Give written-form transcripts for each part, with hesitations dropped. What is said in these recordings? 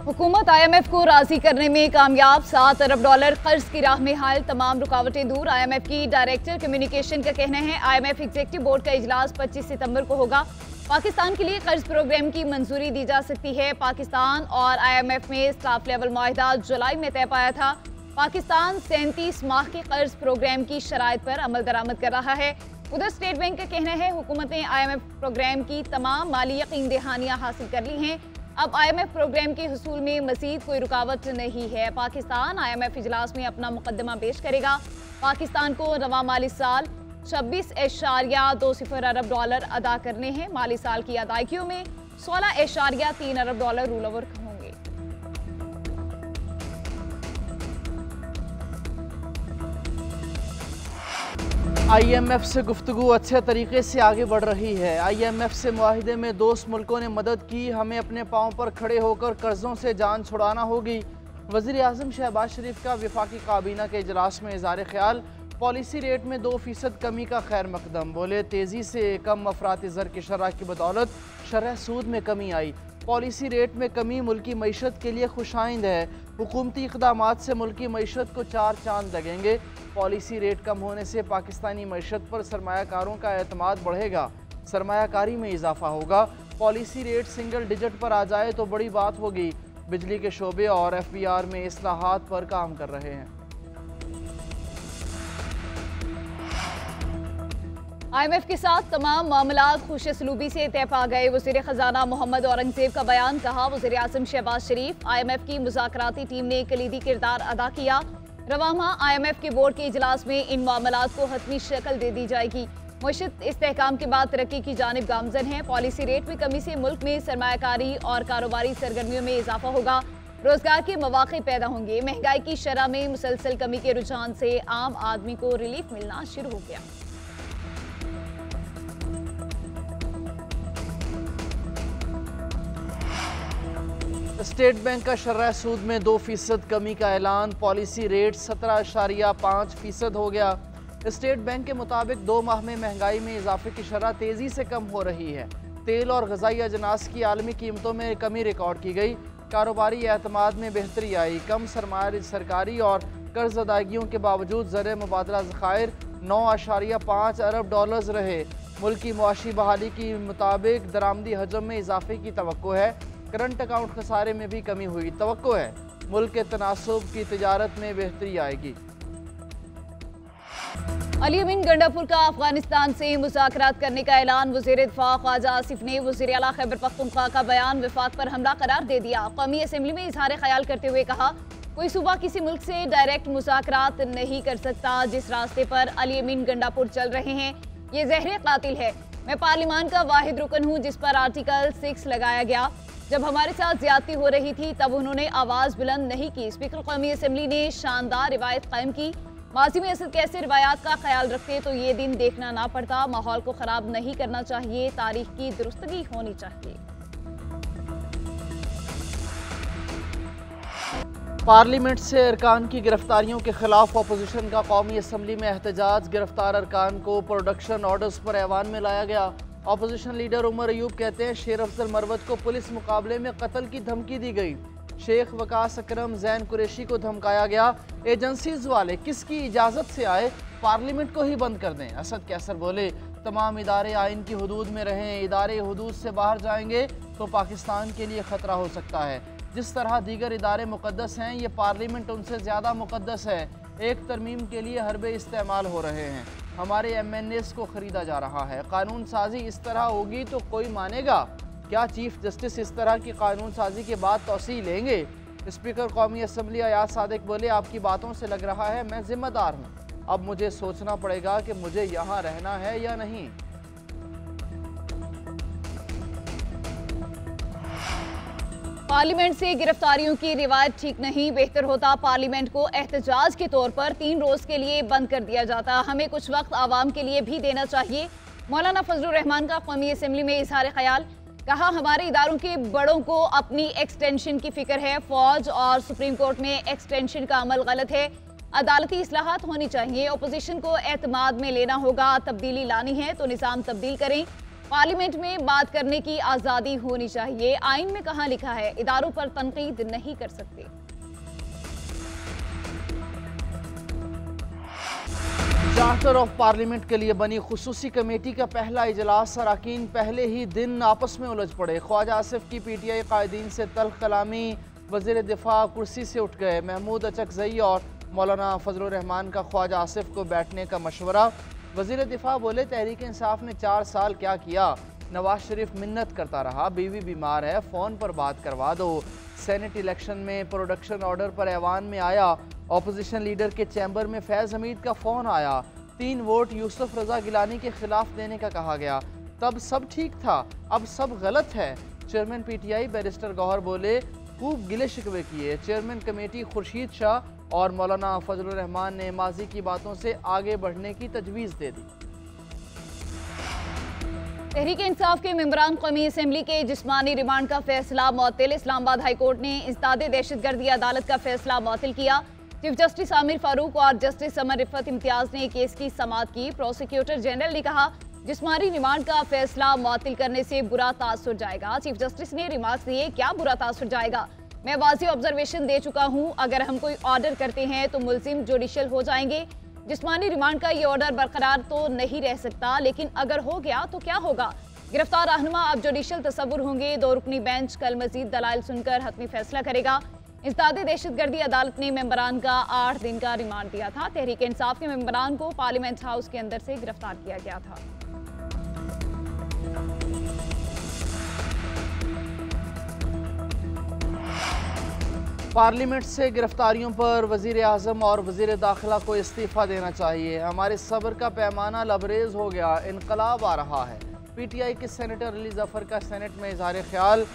हुकूमत IMF को राजी करने में कामयाब, $7 अरब कर्ज की राह में हाल, तमाम रुकावटें दूर। IMF की डायरेक्टर कम्युनिकेशन का कहना है IMF एग्जीक्यूटिव बोर्ड का इजलास 25 सितंबर को होगा। पाकिस्तान के लिए कर्ज प्रोग्राम की मंजूरी दी जा सकती है। पाकिस्तान और IMF में स्टाफ लेवल मुआहिदा जुलाई में तय पाया था। पाकिस्तान 37 माह के कर्ज प्रोग्राम की शराइत पर अमल दरामद कर रहा है। उधर स्टेट बैंक का कहना है हुकूमत ने IMF प्रोग्राम की तमाम माली यकीन दहानियां हासिल कर ली हैं। अब IMF प्रोग्राम के हुसूल में मजीद कोई रुकावट नहीं है। पाकिस्तान IMF इजलास में अपना मुकदमा पेश करेगा। पाकिस्तान को रवा माली साल 26.20 अरब डॉलर अदा करने हैं। माली साल की अदायगियों में $16.3 अरब रोल ओवर होंगे। IMF से गुफ्तगू अच्छे तरीके से आगे बढ़ रही है। IMF से मुआहिदे में दोस्त मुल्कों ने मदद की। हमें अपने पाँव पर खड़े होकर कर्जों से जान छुड़ाना होगी। वज़ीर आज़म शहबाज शरीफ का वफाकी काबीना के इजलास में इज़हार ख्याल। पॉलिसी रेट में 2% कमी का खैर मकदम। बोले तेज़ी से कम अफराती ज़र की शरह की बदौलत शरह सूद में कमी आई। पॉलिसी रेट में कमी मुल्की मईशत के लिए खुशाइंद है। हुकूमती इक़दामात से मुल्की मईशत को 4 चांद लगेंगे। पॉलिसी रेट कम होने से पाकिस्तानी मईशत पर सरमायाकारों का एतमाद बढ़ेगा, सरमायाकारी में इजाफा होगा। पॉलिसी रेट सिंगल डिजिट पर आ जाए तो बड़ी बात होगी। बिजली के शोबे और FBR में इस्लाहात पर काम कर रहे हैं। IMF के साथ तमाम मामलात खुशसलूबी से तय पा गए। वज़ीर ख़जाना मोहम्मद औरंगज़ेब का बयान। कहा वज़ीर आज़म शहबाज शरीफ IMF की मुज़ाकराती टीम ने कलीदी किरदार अदा किया। रवा माह IMF के बोर्ड के इजलास में इन मामलात को हतमी शक्ल दे दी जाएगी। मईशत इस्तेहकाम के बाद तरक्की की जानिब गामजन है। पॉलिसी रेट में कमी से मुल्क में सरमायाकारी और कारोबारी सरगर्मियों में इजाफा होगा। रोजगार के मौके पैदा होंगे। महंगाई की शरह में मुसलसल कमी के रुझान से आम आदमी को रिलीफ मिलना शुरू हो गया। स्टेट बैंक का शरह सूद में 2% कमी का ऐलान। पॉलिसी रेट 17.5% हो गया। स्टेट बैंक के मुताबिक 2 माह में महंगाई में इजाफे की शरह तेज़ी से कम हो रही है। तेल और ग़िज़ाई अजनास की आलमी कीमतों में कमी रिकॉर्ड की गई। कारोबारी एतमाद में बेहतरी आई। कम सरमाया सरकारी और कर्ज अदायगियों के बावजूद ज़र मुबादला ज़खायर 9.5 अरब डॉलर्स रहे। मुल्की मुआशी बहाली के मुताबिक दरामदी हजम में इजाफे की तवक्को है। करंट अकाउंट खसारे में भी कमी हुई। तवक्को है मुल्क के तनासुब की तिजारत में बेहतरी आएगी। अली अमीन गंडापुर का अफगानिस्तान से मुज़ाकरात करने का ऐलान। वज़ीर दिफा ख्वाजा आसिफ ने वज़ीर आला खैबर पख्तूनख्वा का बयान वफाक पर हमला करार दे दिया। कौमी असम्बली में इजहार ख्याल करते हुए कहा कोई सूबा किसी मुल्क से डायरेक्ट मुज़ाकरात नहीं कर सकता। जिस रास्ते पर अली अमीन गंडापुर चल रहे हैं ये ज़हर कातिल है। मैं पार्लियामान का वाहिद रुकन हूँ जिस पर आर्टिकल 6 लगाया गया। जब हमारे साथ ज्यादती हो रही थी तब उन्होंने आवाज बुलंद नहीं की। स्पीकर कौमी असम्बली ने शानदार रिवायत कायम की। माजी में असद कैसे रिवायात का ख्याल रखते तो ये दिन देखना ना पड़ता। माहौल को खराब नहीं करना चाहिए। तारीख की दुरुस्तगी होनी चाहिए। पार्लियामेंट से अरकान की गिरफ्तारियों के खिलाफ अपोजिशन का कौमी असम्बली में एहतजाज। गिरफ्तार अरकान को प्रोडक्शन ऑर्डर्स पर ऐवान में लाया गया। अपोजिशन लीडर उमर अयूब कहते हैं शेर अफजल मरवत को पुलिस मुकाबले में कत्ल की धमकी दी गई। शेख वकास अकरम जैन कुरैशी को धमकाया गया। एजेंसीज वाले किसकी इजाज़त से आए, पार्लियामेंट को ही बंद कर दें। असद कैसर बोले तमाम इदारे आइन की हदूद में रहें। इदारे हदूद से बाहर जाएंगे तो पाकिस्तान के लिए ख़तरा हो सकता है। जिस तरह दीगर इदारे मुक़द्दस हैं ये पार्लियामेंट उनसे ज़्यादा मुक़द्दस है। एक तरमीम के लिए हरबे इस्तेमाल हो रहे हैं। हमारे MNAs को ख़रीदा जा रहा है। कानून साजी इस तरह होगी तो कोई मानेगा क्या? चीफ जस्टिस इस तरह की कानून साजी के बाद तौसीह लेंगे? स्पीकर कौमी असम्बली अयाज सादिक बोले आपकी बातों से लग रहा है मैं जिम्मेदार हूँ। अब मुझे सोचना पड़ेगा कि मुझे यहाँ रहना है या नहीं। पार्लियामेंट से गिरफ्तारियों की रिवायत ठीक नहीं। बेहतर होता पार्लियामेंट को एहतजाज के तौर पर 3 रोज के लिए बंद कर दिया जाता। हमें कुछ वक्त आवाम के लिए भी देना चाहिए। मौलाना फजलुर रहमान का कौमी असम्बली में इजहार ख्याल। कहा हमारे इदारों के बड़ों को अपनी एक्सटेंशन की फिक्र है। फौज और सुप्रीम कोर्ट में एक्सटेंशन का अमल गलत है। अदालती इस्लाहात होनी चाहिए। अपोजिशन को एतमाद में लेना होगा। तब्दीली लानी है तो निज़ाम तब्दील करें। पार्लियामेंट में बात करने की आजादी होनी चाहिए। आइन में कहां लिखा है इदारों पर तनकीद नहीं कर सकते। चार्टर ऑफ पार्लियामेंट के लिए बनी खुसूसी कमेटी का पहला इजलास अरकान पहले ही दिन आपस में उलझ पड़े। ख्वाजा आसिफ की पीटीआई कायदीन से तल्ख कलामी, वजीर दिफा कुर्सी से उठ गए। महमूद अचकजई और मौलाना फजलुर रहमान का ख्वाजा आसिफ को बैठने का मशवरा। वजीर दिफा बोले तहरीक इंसाफ ने 4 साल क्या किया, नवाज शरीफ मिन्नत करता रहा, बीवी बीमार है, फ़ोन पर बात करवा दो। सेनेट इलेक्शन में प्रोडक्शन ऑर्डर पर ऐवान में आया, अपोजिशन लीडर के चैम्बर में फैज़ हमीद का फ़ोन आया, 3 वोट यूसुफ रजा गिलानी के खिलाफ देने का कहा गया। तब सब ठीक था, अब सब गलत है। चेयरमैन पीटीआई बैरिस्टर गौहर बोले खूब गिले शिकवे किए। चेयरमैन कमेटी खुर्शीद शाह और मौलाना फजलुर रहमान ने माजी की बातों से आगे बढ़ने की तजवीज़ दे दी। तहरीक इंसाफ के मेंबरान कौमी असम्बली के जिस्मानी रिमांड का फैसला मुअत्तल। इस्लामाबाद हाई कोर्ट ने इंसदाद दहशतगर्दी अदालत का फैसला मुअत्तल किया। चीफ जस्टिस आमिर फारूक और जस्टिस समर रिफत इम्तियाज ने केस की समाअत की। प्रोसिक्यूटर जनरल ने कहा जिस्मानी रिमांड का फैसला मुअत्तल करने से बुरा तासुर जाएगा। चीफ जस्टिस ने रिमार्क्स दिए, क्या बुरा तासुर जाएगा, मैं वाज़ी ऑब्जर्वेशन दे चुका हूं, अगर हम कोई ऑर्डर करते हैं तो मुल्जिम जुडिशल हो जाएंगे। जिस्मानी रिमांड का ये ऑर्डर बरकरार तो नहीं रह सकता, लेकिन अगर हो गया तो क्या होगा। गिरफ्तार रहनुमा अब जुडिशल तसव्वुर होंगे। 2 रुकनी बेंच कल मजीद दलाइल सुनकर हतमी फैसला करेगा। इंसदाद दहशतगर्दी अदालत ने मेंबरान का 8 दिन का रिमांड दिया था। तहरीक इंसाफ के मेंबरान को पार्लियामेंट हाउस के अंदर से गिरफ्तार किया गया था। पार्लियामेंट से गिरफ्तारियों पर वज़ीर आज़म और वज़ीर दाखिला को इस्तीफ़ा देना चाहिए। हमारे सब्र का पैमाना लबरेज हो गया, इनकलाब आ रहा है। पीटीआई के सेनेटर अली जफ़र का सेनेट में इज़हार ख्याल।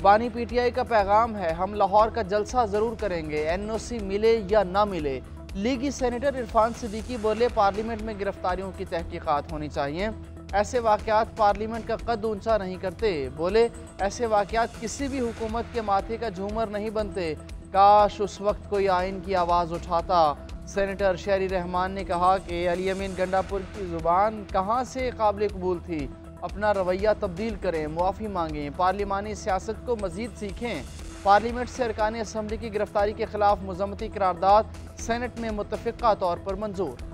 बानी पीटीआई का पैगाम है, हम लाहौर का जलसा ज़रूर करेंगे, एनओसी मिले या ना मिले। लीगी सेनेटर इरफान सिद्दीकी बोले पार्लियामेंट में गिरफ्तारियों की तहकीकात होनी चाहिए, ऐसे वाक़यात पार्लियामेंट का कद ऊंचा नहीं करते। बोले ऐसे वाक़यात किसी भी हुकूमत के माथे का झूमर नहीं बनते, काश उस वक्त कोई आइन की आवाज़ उठाता। सेनेटर शहरी रहमान ने कहा कि अली अमीन गंडापुर की ज़ुबान कहाँ से काबिल कबूल थी, अपना रवैया तब्दील करें, मुआफ़ी मांगें, पार्लिमानी सियासत को मज़ीद सीखें। पार्लियामेंट से अरकान असम्बली की गिरफ्तारी के खिलाफ मुज़म्मती करारदाद सेनेट में मुत्तफ़िक़ा तौर पर मंजूर।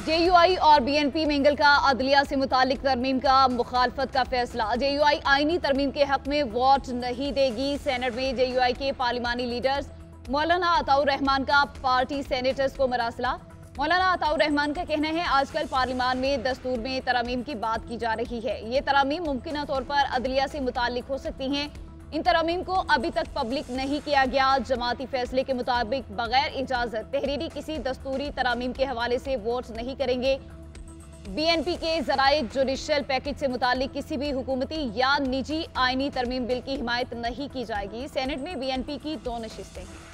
जेयूआई और बीएनपी मेंगल का अदलिया से मुतालिक तरमीम का मुखालफत का फैसला। जेयूआई आईनी तरमीम के हक में वोट नहीं देगी। सेनेट में जेयूआई के पार्लिमानी लीडर्स मौलाना अताउर रहमान का पार्टी सेनेटर्स को मरासला। मौलाना अताउर रहमान का कहना है आजकल पार्लियामान में दस्तूर में तरामीम की बात की जा रही है, ये तरामीम मुमकिन तौर पर अदलिया से मुतालिक हो सकती हैं। इन तरामीम को अभी तक पब्लिक नहीं किया गया। जमाती फैसले के मुताबिक बगैर इजाजत तहरीरी किसी दस्तूरी तरामीम के हवाले से वोट नहीं करेंगे। बीएनपी के जराए जुडिशल पैकेज से मुतालिक किसी भी हुकूमती या निजी आईनी तरमीम बिल की हिमायत नहीं की जाएगी। सेनेट में बीएनपी की 2 नशिस्तें हैं।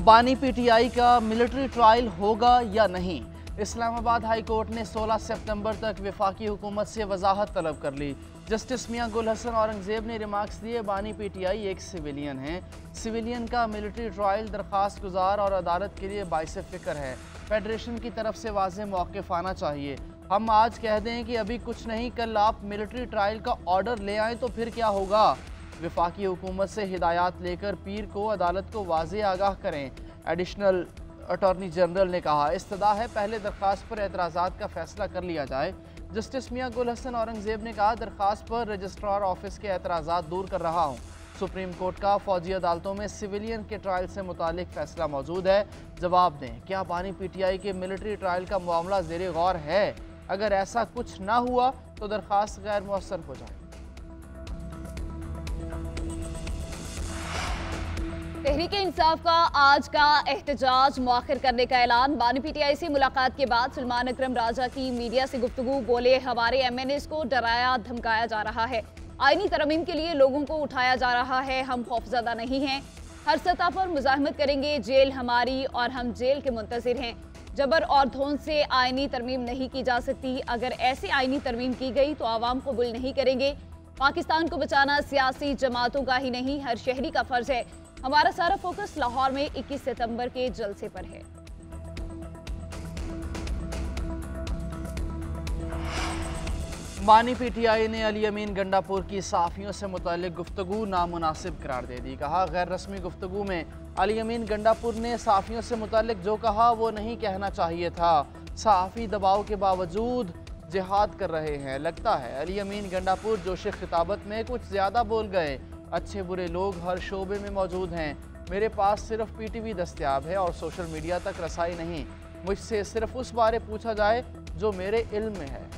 बानी पीटीआई का मिलिट्री ट्रायल होगा या नहीं। इस्लामाबाद हाई कोर्ट ने 16 सितंबर तक वफाकी हुकूमत से वजाहत तलब कर ली। जस्टिस मियां गुल हसन औरंगजेब ने रिमार्क्स दिए बानी पीटीआई एक सिविलियन है, सिविलियन का मिलिट्री ट्रायल दरख्वास्त गुजार और अदालत के लिए बाइस फ़िक्र है। फेडरेशन की तरफ से वाज़ेह मौक़िफ़ आना चाहिए। हम आज कह दें कि अभी कुछ नहीं, कल आप मिलिट्री ट्रायल का ऑर्डर ले आएँ तो फिर क्या होगा। वफाकी हुकूमत से हिदायत लेकर पीर को अदालत को वाज़ेह आगाह करें। एडिशनल अटॉर्नी जनरल ने कहा इस्तदा है पहले दरख्वास्त पर एतराज़ात का फैसला कर लिया जाए। जस्टिस मियां गुल हसन औरंगजेब ने कहा दरख्वास्त पर रजिस्ट्रार ऑफिस के एतराज़ात दूर कर रहा हूँ। सुप्रीम कोर्ट का फौजी अदालतों में सिविलियन के ट्रायल से मुतालिक फैसला मौजूद है। जवाब दें, क्या बानी पीटीआई के मिलिट्री ट्रायल का मामला ज़ेरे गौर है? अगर ऐसा कुछ ना हुआ तो दरख्वास्त गैर मुअस्सर हो जाए। तहरीक इंसाफ का आज का एहतजाज मौखर करने का ऐलान। बानी पीटीआई से मुलाकात के बाद सलमान अकरम राजा की मीडिया से गुफ्तगू। बोले हमारे एमएनएस को डराया धमकाया जा रहा है, आईनी तरमीम के लिए लोगों को उठाया जा रहा है, हम खौफजदा नहीं हैं, हर सतह पर मुजाहमत करेंगे, जेल हमारी और हम जेल के मुंतजिर हैं। जबर और धौंस से आईनी तरमीम नहीं की जा सकती, अगर ऐसी आईनी तरमीम की गई तो आवाम कबूल नहीं करेंगे। पाकिस्तान को बचाना सियासी जमातों का ही नहीं हर शहरी का फर्ज है। हमारा सारा फोकस लाहौर में 21 सितंबर के जलसे पर है। बानी पीटीआई ने अली अमीन गंडापुर की सहाफ़ियों से मुताल्लिक गुफ्तगू नामुनासिब करार दे दी। कहा, गैर रस्मी गुफ्तगू में अली अमीन गंडापुर ने सहाफ़ियों से मुताल्लिक जो कहा वो नहीं कहना चाहिए था। सहाफ़ी दबाव के बावजूद जिहाद कर रहे हैं। लगता है अली अमीन गंडापुर जोश खिताबत में कुछ ज़्यादा बोल गए। अच्छे बुरे लोग हर शोबे में मौजूद हैं। मेरे पास सिर्फ PTV दस्तयाब है और सोशल मीडिया तक रसाई नहीं। मुझसे सिर्फ उस बारे पूछा जाए जो मेरे इल्म में है।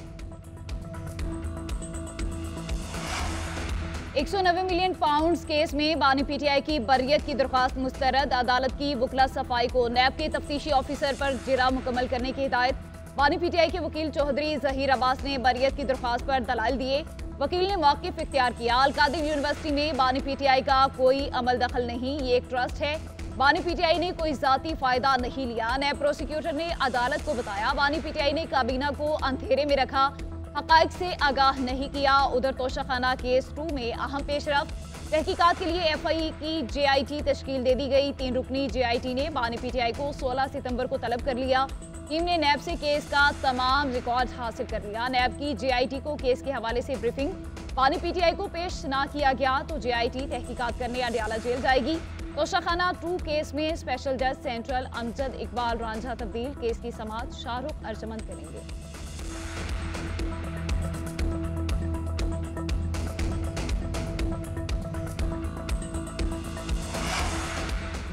190 मिलियन पाउंड्स केस में बानी पीटीआई की बरियत की दरख्वास्त मुस्तरद। अदालत की वकला सफाई को नैब के तफ्तीशी ऑफिसर पर जिरा मुकम्मल करने की हिदायत। बानी पीटीआई के वकील चौधरी जहीर अब्बास ने बरियत की दरख्वास्त पर दलाइल दिए। वकील ने मौक़िफ़ इख्तियार किया। अल-कादिर यूनिवर्सिटी में बानी पीटीआई का कोई अमल दखल नहीं, ये एक ट्रस्ट है। बानी पीटीआई ने कोई ज़ाती फ़ायदा नहीं लिया। नैब प्रोसिक्यूटर ने अदालत को बताया बानी पीटीआई ने काबीना को अंधेरे में रखा, हक़ाइक़ से आगाह नहीं किया। उधर तोशाखाना केस 2 में अहम पेशरफ। तहकीकात के लिए FI की JIT तश्कील दे दी गई। 3 रुकनी JIT ने बानी पीटीआई को 16 सितंबर को तलब कर लिया। टीम ने नैब से केस का तमाम रिकॉर्ड हासिल कर लिया। नैब की JIT को केस के हवाले से ब्रीफिंग। बानी पीटीआई को पेश ना किया गया तो JIT तहकीकात करने अडियाला जेल जाएगी। तोशाखाना 2 केस में स्पेशल जज सेंट्रल अमजद इकबाल रांझा तब्दील। केस की समाअत शाहरुख अर्जमंद करेंगे।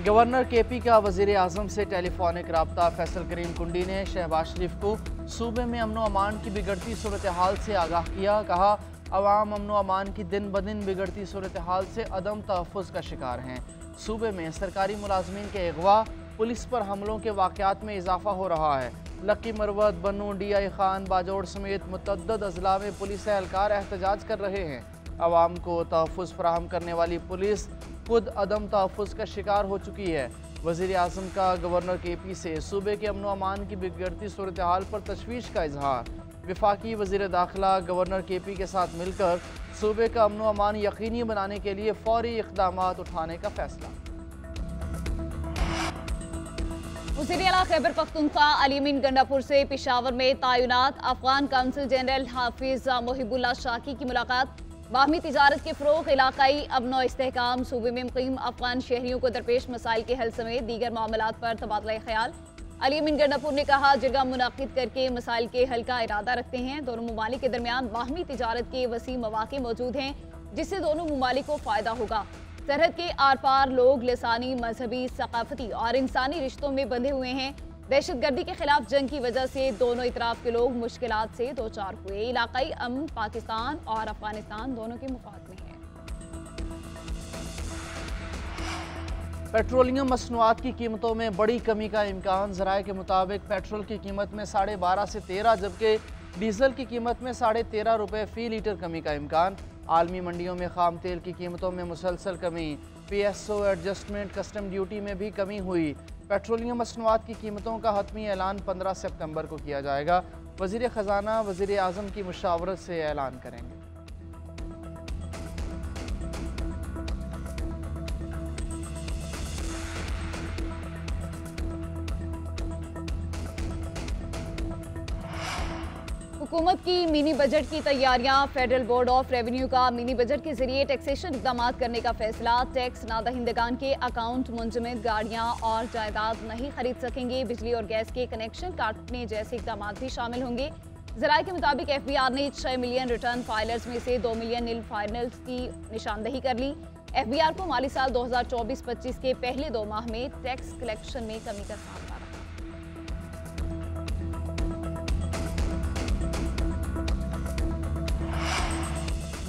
गवर्नर KP का वज़ीर आज़म से टेलीफोनिक रब्ता। फैसल करीम कुंडी ने शहबाज शरीफ को सूबे में अमन व अमान की बिगड़ती सूरत हाल से आगाह किया। कहा, अवाम अमन व अमान की दिन ब दिन बिगड़ती सूरत हाल से अदम तहफ़्फ़ुज़ का शिकार हैं। सूबे में सरकारी मुलाजमीन के अगवा, पुलिस पर हमलों के वाक़यात में इजाफा हो रहा है। लक्की मरवत, बन्नू, DI खान, बाजोड़ समेत मुतअद्दिद अज़ला में पुलिस एहलकार एहतजाज कर रहे हैं। अवाम को तहफ़्फ़ुज़ फराहम करने वाली पुलिस खुद अदम तहफ़्फ़ुज़ का शिकार हो चुकी है। वज़ीर आज़म का गवर्नर KP से सूबे के अमन व अमान की बिगड़ती सूरत हाल पर तशवीश का इजहार। वफाकी वज़ीर दाखिला गवर्नर KP के साथ मिलकर सूबे का अमन व अमान यकीनी बनाने के लिए फ़ौरी इक़दामात उठाने का फैसला। वज़ीर आला खैबर पख्तूनख्वा अली अमीन गंडापुर से पेशावर में तैनात अफगान काउंसिल जनरल हाफिज मोहिबुल्लाह शाकी की मुलाकात। बाहमी तिजारत के फ़रोग़, इलाकाई अमन इस्तेहकाम, सूबे में मुक़ीम अफगान शहरियों को दरपेश मसाइल के हल समेत दीगर मामलात पर तबादला ख्याल। अली अमीन गंडापुर ने कहा, जिरगा मुनाकिद करके मसाइल के हल का इरादा रखते हैं। दोनों ममालिक के दरमियान बाहमी तिजारत के वसी मौक़े मौजूद हैं जिससे दोनों ममालिक को फ़ायदा होगा। सरहद के आर पार लोग लिसानी, मजहबी, सकाफती और इंसानी रिश्तों में बंधे हुए हैं। दहशतगर्दी के खिलाफ जंग की वजह से दोनों इतराफ के लोग मुश्किलात से दो चार हुए। इलाकाई अमन पाकिस्तान और अफगानिस्तान दोनों के मुफाद में है। पेट्रोलियम मसनूआत की कीमतों में बड़ी कमी का इम्कान। ज़राए के मुताबिक पेट्रोल की कीमत में 12.5 से 13, जबकि डीजल की कीमत में 13.5 रुपये फ़ी लीटर कमी का इम्कान। आलमी मंडियों में खाम तेल की कीमतों में मुसलसल कमी। PSO एडजस्टमेंट, कस्टम ड्यूटी में भी कमी हुई। पेट्रोलियम मसनूआत की कीमतों का हतमी ऐलान 15 सितंबर को किया जाएगा। वज़ीर ख़जाना वज़ीर आज़म की मुशावरत से ऐलान करेंगे। हुकूमत की मिनी बजट की तैयारियां। फेडरल बोर्ड ऑफ रेवेन्यू का मिनी बजट के जरिए टैक्सेशन इक़दाम करने का फैसला। टैक्स नादहिंदगान के अकाउंट मुंजमद गाड़ियां और जायदाद नहीं खरीद सकेंगे। बिजली और गैस के कनेक्शन काटने जैसे इक़दाम भी शामिल होंगे। ज़राए के मुताबिक FBR ने 6 मिलियन रिटर्न फाइलर्स में से 2 मिलियन नील फाइनल्स की निशानदही कर ली। FBR को माली साल 2024-25 के पहले 2 माह में टैक्स कलेक्शन में कमी का सामना रहा।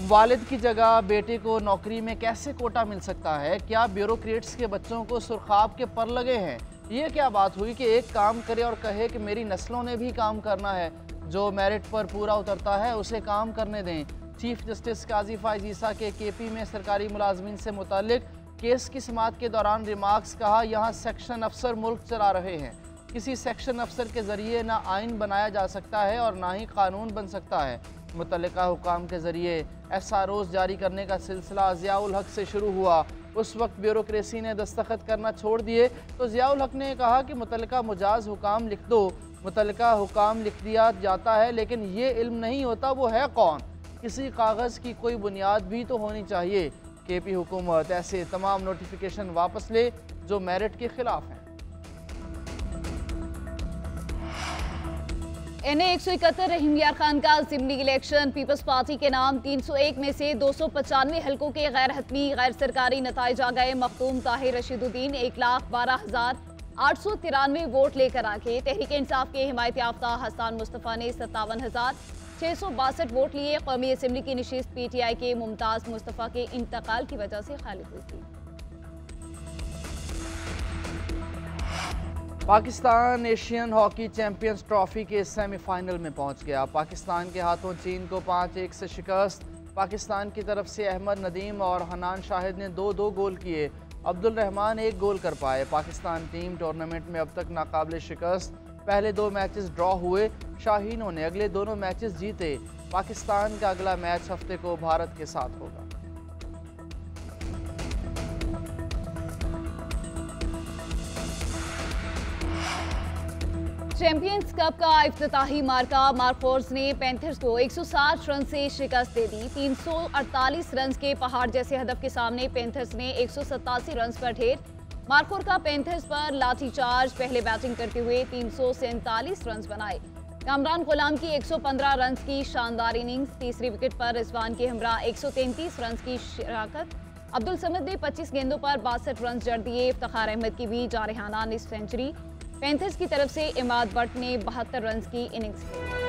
वालिद की जगह बेटे को नौकरी में कैसे कोटा मिल सकता है? क्या ब्यूरोक्रेट्स के बच्चों को सुरखाब के पर लगे हैं? ये क्या बात हुई कि एक काम करे और कहे कि मेरी नस्लों ने भी काम करना है। जो मेरिट पर पूरा उतरता है उसे काम करने दें। चीफ जस्टिस काजी फाइज ईसा के KP में सरकारी मुलाजमीन से मुताल्लिक केस की समाअत के दौरान रिमार्क्स। कहा, यहाँ सेक्शन अफसर मुल्क चला रहे हैं। किसी सेक्शन अफसर के जरिए ना आइन बनाया जा सकता है और ना ही कानून बन सकता है। मुतल्लिका हुकाम के ज़रिए SROs जारी करने का सिलसिला ज़ियाउल हक से शुरू हुआ। उस वक्त ब्यूरोक्रेसी ने दस्तखत करना छोड़ दिए तो ज़ियाउल हक ने कहा कि मुतल्लिका मुजाज हुकाम लिख दो। मुतल्लिका हुकाम लिख दिया जाता है लेकिन ये इल्म नहीं होता वो है कौन। किसी कागज़ की कोई बुनियाद भी तो होनी चाहिए। KP हुकूमत ऐसे तमाम नोटिफिकेशन वापस ले जो मेरिट के खिलाफ हैं। NA 171 रहीम यार खान का असेंबली इलेक्शन पीपल्स पार्टी के नाम 301 में से 295 हलकों के गैर हतमी गैर सरकारी नताइज आ गए। मखदूम ताहिर रशीदुद्दीन 1,12,893 वोट लेकर आगे। तहरीक इंसाफ के हिमायत याफ्ता हसन मुस्तफ़ा ने 57,662 वोट लिए। कौमी असेंबली की नशिस्त PTI के मुमताज़ मुस्तफ़ा के इंतकाल की वजह से खाली हुई थी। Pakistan Asian hockey champions trophy के सेमीफाइनल में पहुंच गया। पाकिस्तान के हाथों चीन को 5-1 से शिकस्त। पाकिस्तान की तरफ से अहमद नदीम और हनान शाहिद ने 2-2 गोल किए। अब्दुल रहमान 1 गोल कर पाए। पाकिस्तान टीम टूर्नामेंट में अब तक नाकाबिल शिकस्त। पहले 2 मैचेस ड्रॉ हुए। शाहीनों ने अगले दोनों मैचेस जीते। पाकिस्तान का अगला मैच हफ्ते को भारत के साथ होगा। चैंपियंस कप का इफ्तिताही मार्का मार्कोर्स ने पैंथर्स को 160 रन से शिकस्त दे दी। 348 रन के पहाड़ जैसे हदफ के सामने पैंथर्स ने 187 रन पर ढेर। मार्कोर का पैंथर्स पर लाठीचार्ज। पहले बैटिंग करते हुए 347 रन बनाए। कामरान गुलाम की 115 रन की शानदार इनिंग्स। तीसरी विकेट पर रिजवान के हमरा 133 रन की शिराकत। अब्दुल समद ने 25 गेंदों पर 62 रन जड़ दिए। इफ्तिखार अहमद की भी जारहाना निस्फ सेंचुरी। पैंथर्स की तरफ से इमाद बट ने 72 रन की इनिंग्स खेली।